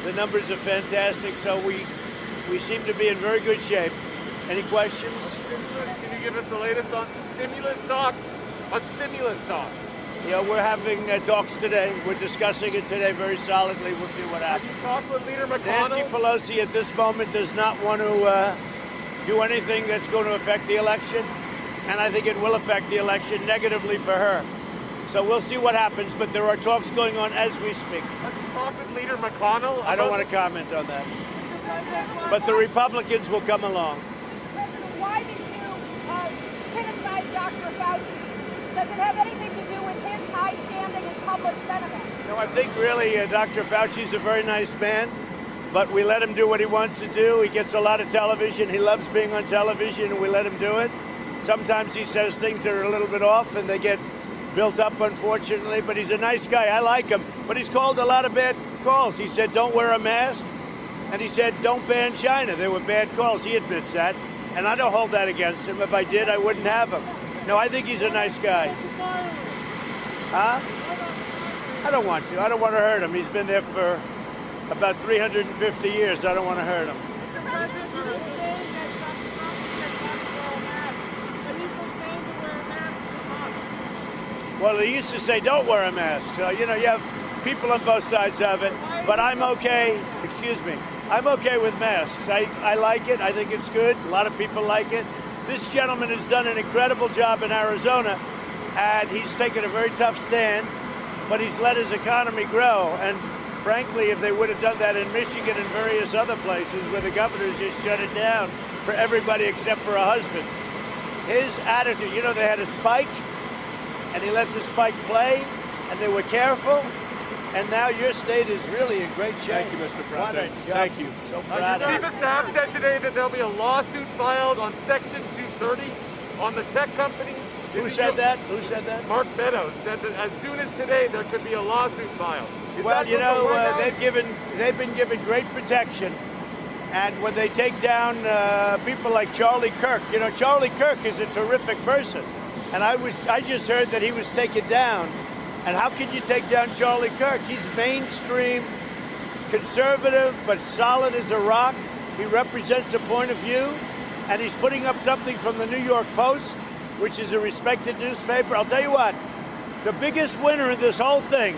The numbers are fantastic, so we seem to be in very good shape. Any questions? Can you give us the latest on stimulus talk? Yeah, we're having talks today. We're discussing it today very solidly. We'll see what Have happens. you talked with Leader McConnell? Nancy Pelosi at this moment does not want to do anything that's going to affect the election, and I think it will affect the election negatively for her. So we'll see what happens, but there are talks going on as we speak. Have you talked with Leader McConnell? I don't want to comment on that. But the Republicans will come along. President, why did you criticize Dr. Fauci? Does it have anything to do with his high standing in public sentiment? No, I think really Dr. Fauci's a very nice man, but we let him do what he wants to do. He gets a lot of television. He loves being on television, and we let him do it. Sometimes he says things that are a little bit off, and they get built up, unfortunately, but he's a nice guy. I like him, but he's called a lot of bad calls. He said, don't wear a mask, and he said, don't ban China. They were bad calls. He admits that, and I don't hold that against him. If I did, I wouldn't have him. No, I think he's a nice guy. Huh? I don't want to. I don't want to hurt him. He's been there for about 350 years. I don't want to hurt him. Well, they used to say, don't wear a mask. So, you know, you have people on both sides of it. But I'm okay, excuse me, I'm okay with masks. I like it. I think it's good. A lot of people like it. This gentleman has done an incredible job in Arizona, and he's taken a very tough stand, but he's let his economy grow. And frankly, if they would have done that in Michigan and various other places where the governors just shut it down for everybody except for a husband, his attitude, you know, they had a spike, and he let the spike play, and they were careful, and now your state is really in great shape. Thank you, Mr. What a President. job. Thank you. So proud of Chief you. of Staff said today that there'll be a lawsuit filed on Section 230 on the tech companies. Who said that? Who said that? Mark Meadows said that as soon as today there could be a lawsuit filed. Well, you know, they've been given great protection, and when they take down people like Charlie Kirk, you know, Charlie Kirk is a terrific person, and I just heard that he was taken down. And how can you take down Charlie Kirk? He's mainstream, conservative, but solid as a rock. He represents a point of view, and he's putting up something from the New York Post, which is a respected newspaper. I'll tell you what, the biggest winner in this whole thing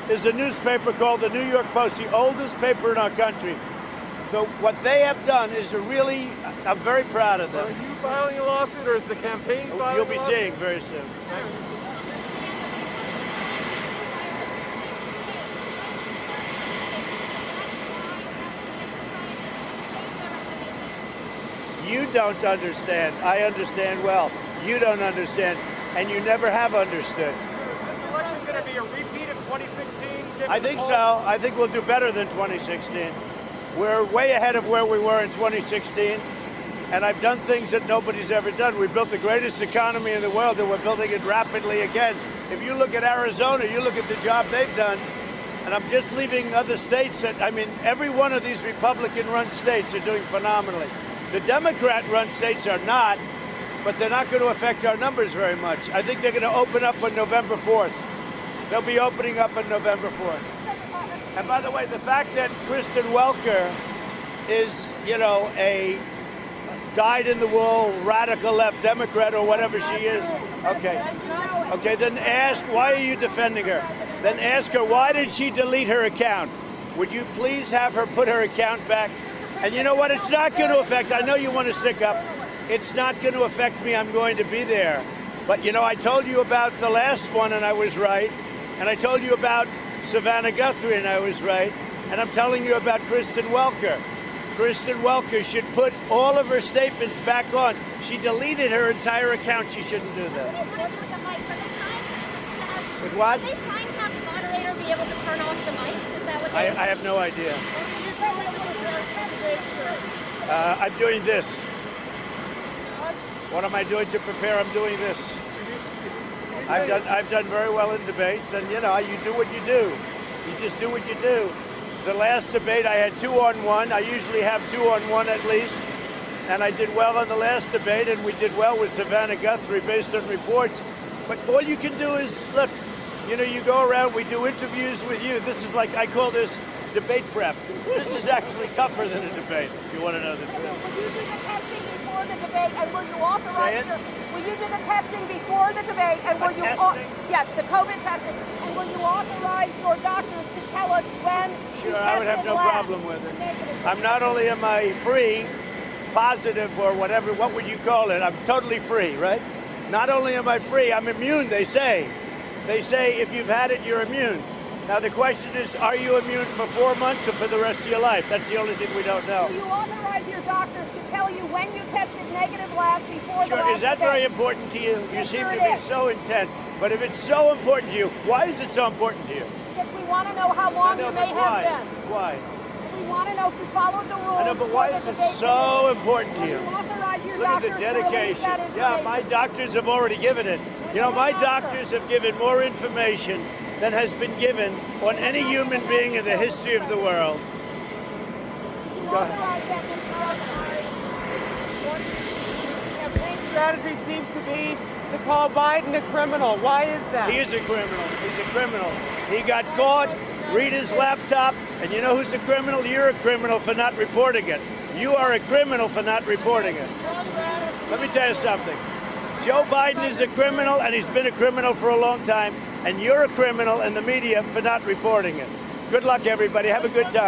is a newspaper called the New York Post, the oldest paper in our country. So what they have done is to really, I'm very proud of them. Are you filing a lawsuit, or is the campaign filing You'll be a lawsuit? seeing very soon. Thank you. You don't understand. I understand well. You don't understand, and you never have understood. Is this election going to be a repeat of 2016? I think so. I think we'll do better than 2016. We're way ahead of where we were in 2016, and I've done things that nobody's ever done. We built the greatest economy in the world, and we're building it rapidly again. If you look at Arizona, you look at the job they've done, and I'm just leaving other states that, I mean, every one of these Republican-run states are doing phenomenally. The Democrat-run states are not, but they're not going to affect our numbers very much. I think they're going to open up on November 4th. They'll be opening up on November 4th. And by the way, the fact that Kristen Welker is, you know, a dyed-in-the-wool, radical left Democrat or whatever she is, okay. Okay, then ask, why are you defending her? Then ask her, why did she delete her account? Would you please have her put her account back? And you know what? It's not going to affect, I know you want to stick up. It's not going to affect me. I'm going to be there. But, you know, I told you about the last one, and I was right. And I told you about Savannah Guthrie, and I was right. And I'm telling you about Kristen Welker. Kristen Welker should put all of her statements back on. She deleted her entire account. She shouldn't do that. With what? Is it fine to have the moderator be able to turn off the mic? Is that what I have no idea. I'm doing this. What am I doing to prepare? I'm doing this. I've done very well in debates, and you know, you do what you do. You just do what you do. The last debate I had 2-on-1. I usually have 2-on-1 at least, and I did well on the last debate, and we did well with Savannah Guthrie based on reports. But all you can do is, look, you know, you go around, we do interviews with you. This is like, I call this debate prep. This is actually tougher than a debate, if you want to know the truth. Will you do the testing before the debate, and will you authorize Say it? will you do the testing before the debate, and will you yes, the COVID testing, and will you authorize your doctors to tell us when you Sure, I would have tested no last? problem with it. I'm not only am I free, positive, or whatever, what would you call it? I'm totally free, right? Not only am I free, I'm immune, they say. They say if you've had it, you're immune. Now the question is, are you immune for 4 months or for the rest of your life? That's the only thing we don't know. Will you authorize your doctors to tell you when you tested negative last before the Sure, last is that debate? very important to you? You Yes, seem sir, to it be is. so intent. But if it's so important to you, why is it so important to you? Because we want to know how long I know, you may but why? have been. Why? We want to know if you followed the rules. I know, but why is it so important to Will you? you authorize your Look at the doctors to release dedication. that Yeah, information? my doctors have already given it. You know, my doctors have given more information than has been given on any human being in the history of the world. Go ahead. Authorize that information. Campaign strategy seems to be to call Biden a criminal. Why is that? He is a criminal. He's a criminal. He got caught, read his laptop, and you know who's a criminal? You're a criminal for not reporting it. You are a criminal for not reporting it. Let me tell you something. Joe Biden is a criminal, and he's been a criminal for a long time, and you're a criminal in the media for not reporting it. Good luck, everybody. Have a good time.